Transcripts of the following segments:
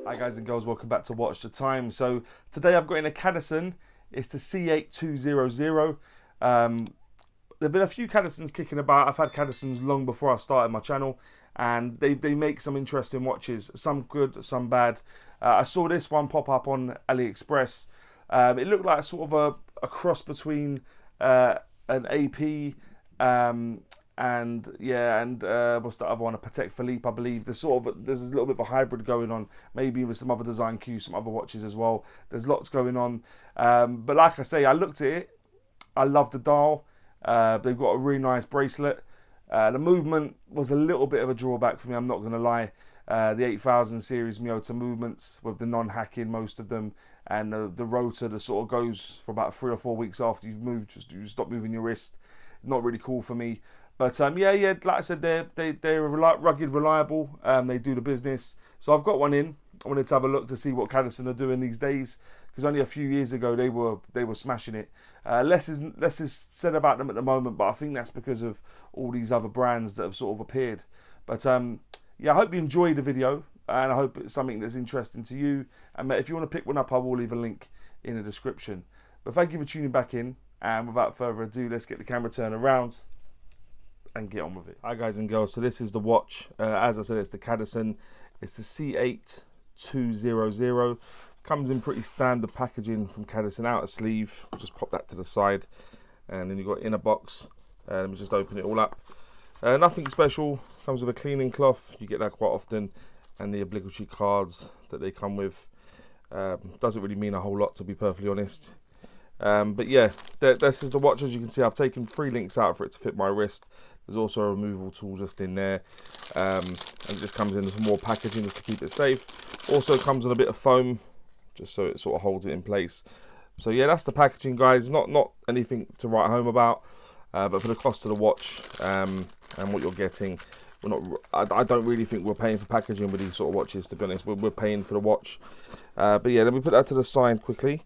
Hi guys and girls, welcome back to Watch the Time. So today I've got in a Cadisen. It's the C8200. There've been a few Cadisens kicking about. I've had Cadisens long before I started my channel, and they make some interesting watches, some good, some bad. I saw this one pop up on AliExpress. It looked like sort of a cross between an AP and what's the other one? A Patek Philippe, I believe. There's a little bit of a hybrid going on, maybe with some other design cues, some other watches as well. There's lots going on, but like I say, I looked at it. I love the dial. They've got a really nice bracelet. The movement was a little bit of a drawback for me, I'm not going to lie. The 8000 series Miyota movements with the non-hacking, most of them, and the rotor that sort of goes for about 3 or 4 weeks after you've moved, you stop moving your wrist. Not really cool for me. But yeah, like I said, they're rugged, reliable. They do the business. So I've got one in. I wanted to have a look to see what Cadisen are doing these days, because only a few years ago they were smashing it. Less is said about them at the moment, but I think that's because of all these other brands that have sort of appeared. But yeah, I hope you enjoyed the video, and I hope it's something that's interesting to you. And if you want to pick one up, I will leave a link in the description. But thank you for tuning back in. And without further ado, let's get the camera turned around and get on with it. Hi guys and girls, so this is the watch. As I said, it's the Cadisen. It's the C8200. Comes in pretty standard packaging from Cadisen. Outer sleeve, we'll just pop that to the side, and then you've got inner box. Let me just open it all up. Nothing special. Comes with a cleaning cloth. You get that quite often, and the obligatory cards that they come with. Doesn't really mean a whole lot, to be perfectly honest. But yeah, this is the watch. As you can see, I've taken 3 links out for it to fit my wrist. There's also a removal tool just in there, and it just comes in some more packaging just to keep it safe. Also comes in a bit of foam, just so it sort of holds it in place. So yeah, that's the packaging, guys. Not anything to write home about, but for the cost of the watch and what you're getting, I don't really think we're paying for packaging with these sort of watches, to be honest. We're paying for the watch. But yeah, let me put that to the side quickly.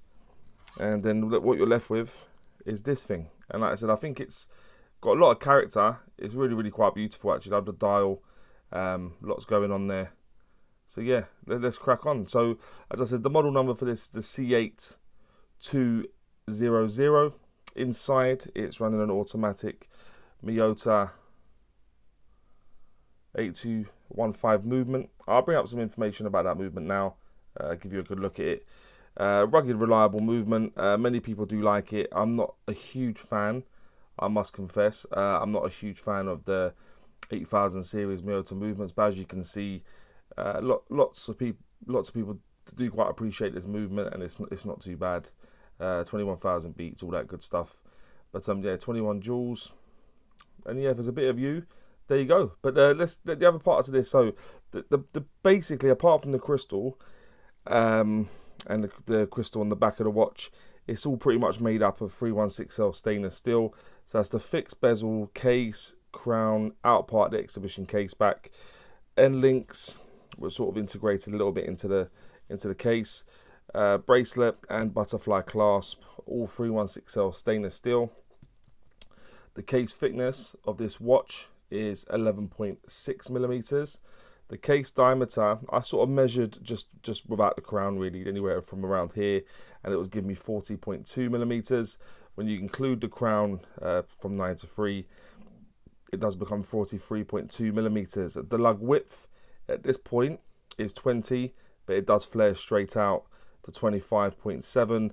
And then what you're left with is this thing. And like I said, I think it's got a lot of character. It's really, really quite beautiful, actually. I love the dial. Lots going on there. So yeah, let's crack on. So as I said, the model number for this is the C8200. Inside, it's running an automatic Miyota 8215 movement. I'll bring up some information about that movement now. Give you a good look at it. Rugged, reliable movement. Many people do like it. I'm not a huge fan, I must confess. I'm not a huge fan of the 8000 series Miyota movements, but as you can see, lots of people do quite appreciate this movement, and it's not too bad. 21,000 beats, all that good stuff. But yeah, 21 joules, and yeah, if there's a bit of you, there you go. But let's the other parts of this. So the basically, apart from the crystal, and the crystal on the back of the watch, it's all pretty much made up of 316L stainless steel. So that's the fixed bezel, case, crown, out part of the exhibition case back. End links were sort of integrated a little bit into the case. Bracelet and butterfly clasp, all 316L stainless steel. The case thickness of this watch is 11.6 millimeters. The case diameter, I sort of measured just without the crown, really, anywhere from around here, and it was giving me 40.2 millimeters. When you include the crown from 9 to 3, it does become 43.2 millimeters. The lug width at this point is 20, but it does flare straight out to 25.7,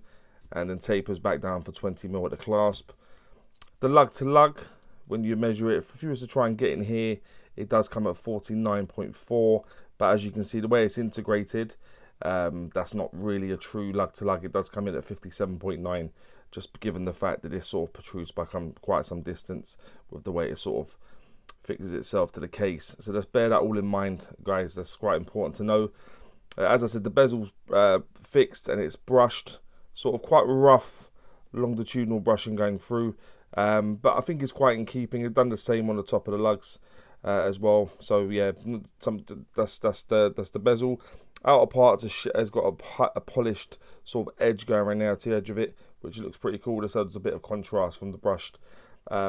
and then tapers back down for 20 mil at the clasp. The lug to lug, when you measure it, if you was to try and get in here, it does come at 49.4, but as you can see, the way it's integrated, that's not really a true lug to lug. It does come in at 57.9, just given the fact that this sort of protrudes by quite some distance with the way it sort of fixes itself to the case. So just bear that all in mind, guys. That's quite important to know. As I said, the bezel's fixed and it's brushed, sort of quite rough longitudinal brushing going through, but I think it's quite in keeping. It's done the same on the top of the lugs as well. So yeah, that's the bezel. Outer part has got a polished sort of edge going around the outer edge of it, which looks pretty cool. This adds a bit of contrast from the brushed,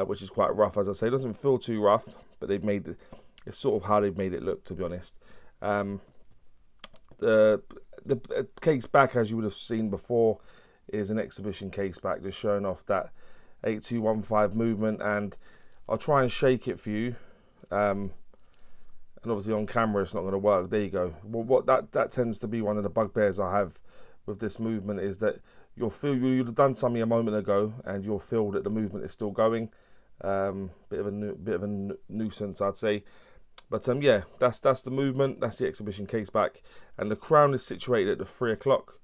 which is quite rough. As I say, it doesn't feel too rough, but they've made it's sort of how they've made it look, to be honest. The The case back, as you would have seen before, is an exhibition case back, just showing off that 8215 movement, and I'll try and shake it for you. And obviously on camera it's not going to work. There you go. Well, what that tends to be one of the bugbears I have with this movement, is that you'd have done something a moment ago and you'll feel that the movement is still going. Bit of a nuisance, I'd say. But yeah, that's the movement. That's the exhibition case back, and the crown is situated at the 3 o'clock.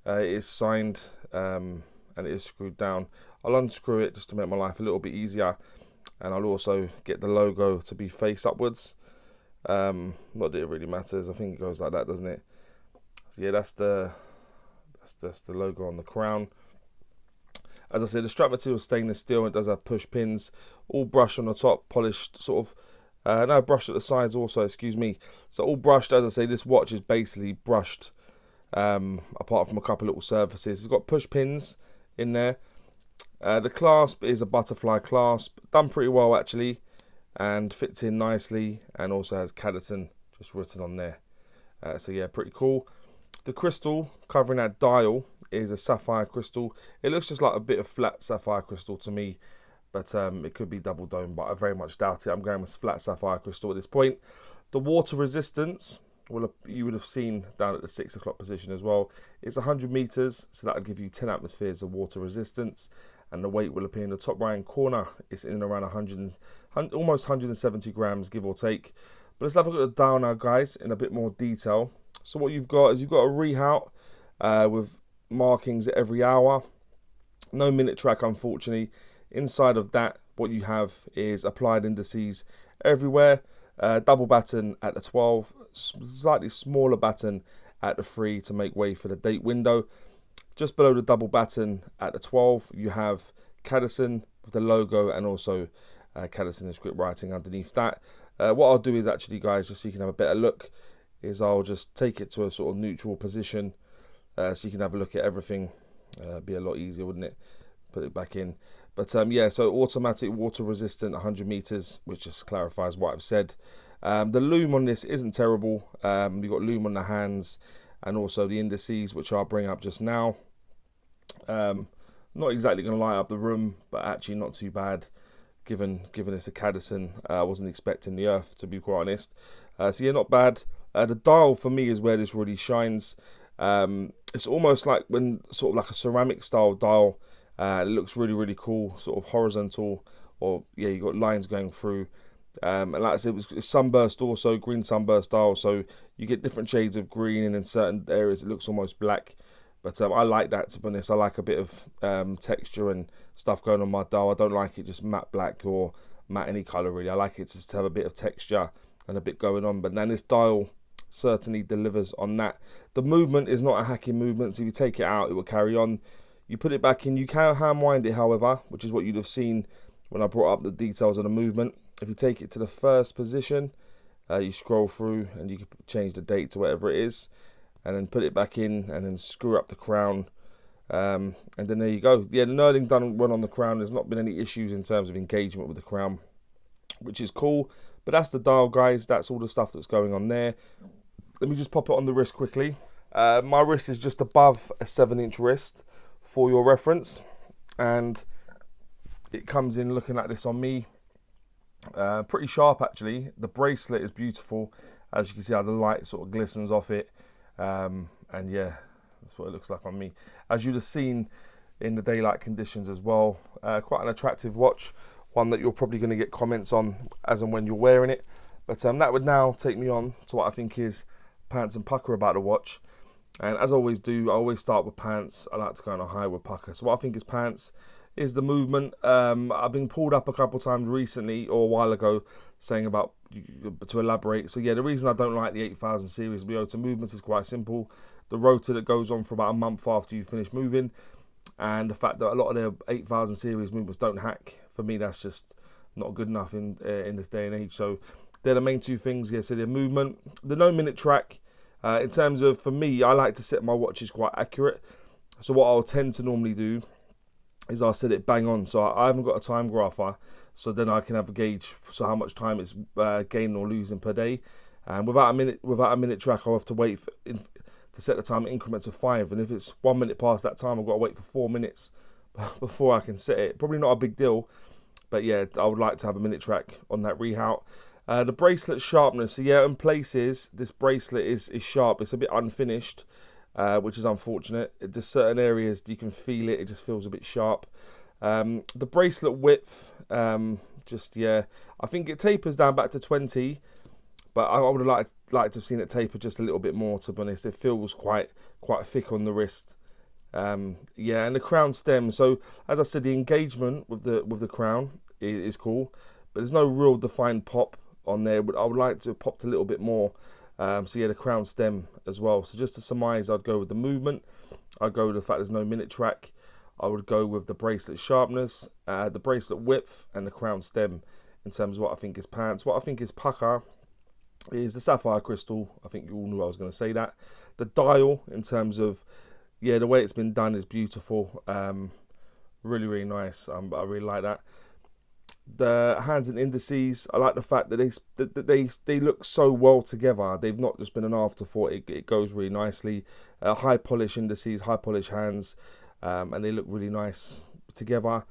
It is signed and it is screwed down. I'll unscrew it just to make my life a little bit easier, and I'll also get the logo to be face upwards. Not that it really matters. I think it goes like that, doesn't it? So yeah, that's the logo on the crown. As I said, the strap material is stainless steel. It does have push pins, all brushed on the top, polished sort of. No, brushed at the sides also, excuse me. So all brushed. As I say, this watch is basically brushed, apart from a couple of little surfaces. It's got push pins in there. The clasp is a butterfly clasp, done pretty well actually, and fits in nicely, and also has Cadisen just written on there. So yeah, pretty cool. The crystal covering that dial is a sapphire crystal. It looks just like a bit of flat sapphire crystal to me, but it could be double dome, but I very much doubt it. I'm going with flat sapphire crystal at this point. The water resistance, you would have seen down at the 6 o'clock position as well. It's 100 meters, so that would give you 10 atmospheres of water resistance, and the weight will appear in the top right hand corner. It's in around almost 170 grams, give or take. But let's have a look at the dial now, guys, in a bit more detail. So what you've got is you've got a readout with markings at every hour. No minute track, unfortunately. Inside of that, what you have is applied indices everywhere. Double batten at the 12, slightly smaller batten at the 3 to make way for the date window. Just below the double batten at the 12, you have Cadisen with the logo, and also Cadisen and script writing underneath that. What I'll do is actually, guys, just so you can have a better look, is I'll just take it to a sort of neutral position, so you can have a look at everything. Be a lot easier, wouldn't it? Put it back in. But yeah, so automatic, water resistant, 100 meters, which just clarifies what I've said. The loom on this isn't terrible. You've got loom on the hands, and also the indices, which I'll bring up just now. Not exactly going to light up the room, but actually not too bad, given it's a Cadisen. I wasn't expecting the earth, to be quite honest. So yeah, not bad. The dial for me is where this really shines. It's almost like sort of like a ceramic style dial. It looks really, really cool, sort of horizontal, or yeah, you got lines going through. And like I said, it's sunburst also, green sunburst dial, so you get different shades of green, and in certain areas it looks almost black. But I like that, to be honest. I like a bit of texture and stuff going on my dial. I don't like it just matte black or matte any colour really. I like it just to have a bit of texture and a bit going on. But then this dial certainly delivers on that. The movement is not a hacking movement, so if you take it out, it will carry on. You put it back in. You can hand wind it, however, which is what you'd have seen when I brought up the details of the movement. If you take it to the first position, you scroll through and you can change the date to whatever it is, and then put it back in, and then screw up the crown, and then there you go. Yeah, the knurling done well on the crown. There's not been any issues in terms of engagement with the crown, which is cool. But that's the dial, guys. That's all the stuff that's going on there. Let me just pop it on the wrist quickly. My wrist is just above a 7-inch wrist, for your reference, and it comes in looking like this on me. Pretty sharp actually. The bracelet is beautiful, as you can see how the light sort of glistens off it, and yeah, that's what it looks like on me, as you'd have seen in the daylight conditions as well. Quite an attractive watch, one that you're probably going to get comments on as and when you're wearing it. But that would now take me on to what I think is pants and pucker about the watch. And as I always do, I always start with pants. I like to go on a high with pucker. So what I think is pants is the movement. I've been pulled up a couple of times recently, or a while ago, saying about, to elaborate. So yeah, the reason I don't like the 8000 series Miyota movements is quite simple. The rotor that goes on for about a month after you finish moving, and the fact that a lot of their 8000 series movements don't hack. For me, that's just not good enough in this day and age. So they're the main two things. Yeah, so the movement, the no minute track. In terms of, for me, I like to set my watches quite accurate. So what I'll tend to normally do is I'll set it bang on. So I haven't got a time grapher, so then I can have a gauge, so how much time it's gaining or losing per day. And without a minute track, I'll have to wait to set the time in increments of 5. And if it's 1 minute past that time, I've got to wait for 4 minutes before I can set it. Probably not a big deal, but yeah, I would like to have a minute track on that rehout. The bracelet sharpness, so yeah, in places this bracelet is sharp. It's a bit unfinished, which is unfortunate. There's certain areas you can feel it. It just feels a bit sharp. The bracelet width, just yeah, I think it tapers down back to 20, but I would have liked to have seen it taper just a little bit more. To be honest, it feels quite thick on the wrist. Yeah, and the crown stem. So as I said, the engagement with the crown is cool, but there's no real defined pop on there. But I would like to have popped a little bit more. So yeah, the crown stem as well. So just to surmise, I'd go with the movement. I'd go with the fact there's no minute track. I would go with the bracelet sharpness, the bracelet width, and the crown stem in terms of what I think is pants. What I think is pukka is the sapphire crystal. I think you all knew I was going to say that. The dial, in terms of, yeah, the way it's been done is beautiful. Really, really nice. I really like that. The hands and indices, I like the fact that they look so well together. They've not just been an afterthought. It goes really nicely. High polish indices, high polish hands, and they look really nice together.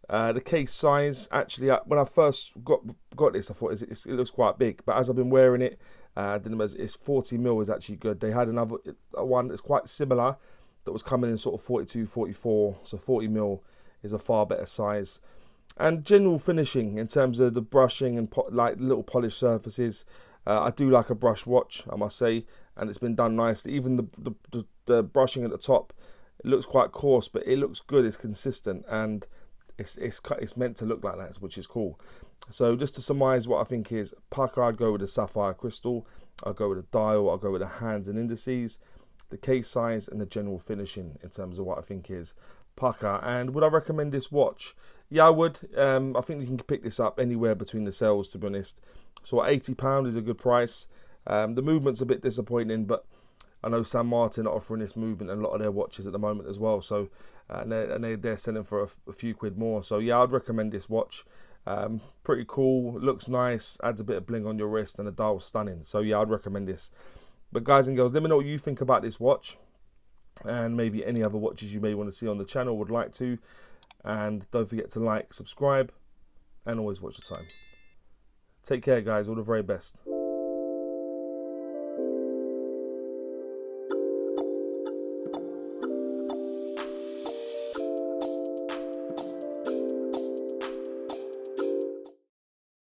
The case size, actually, when I first got this, I thought it looks quite big, but as I've been wearing it, it's 40mm is actually good. They had another one that's quite similar that was coming in sort of 42, 44, so 40mm is a far better size. And general finishing in terms of the brushing and like little polished surfaces, I do like a brush watch, I must say, and it's been done nicely. Even the brushing at the top, it looks quite coarse, but it looks good. It's consistent, and it's meant to look like that, which is cool. So just to surmise what I think is pukka, I'd go with the sapphire crystal, I'll go with the dial, I'll go with the hands and indices, the case size, and the general finishing in terms of what I think is pukka. And would I recommend this watch? Yeah, I would. I think you can pick this up anywhere between the sales, to be honest. So £80 is a good price. The movement's a bit disappointing, but I know San Martin are offering this movement in a lot of their watches at the moment as well. So they're selling for a few quid more. So yeah, I'd recommend this watch. Pretty cool, looks nice, adds a bit of bling on your wrist, and the dial's stunning. So yeah, I'd recommend this. But guys and girls, let me know what you think about this watch, and maybe any other watches you may want to see on the channel, would like to. And don't forget to like, subscribe, and always watch the time. Take care, guys. All the very best.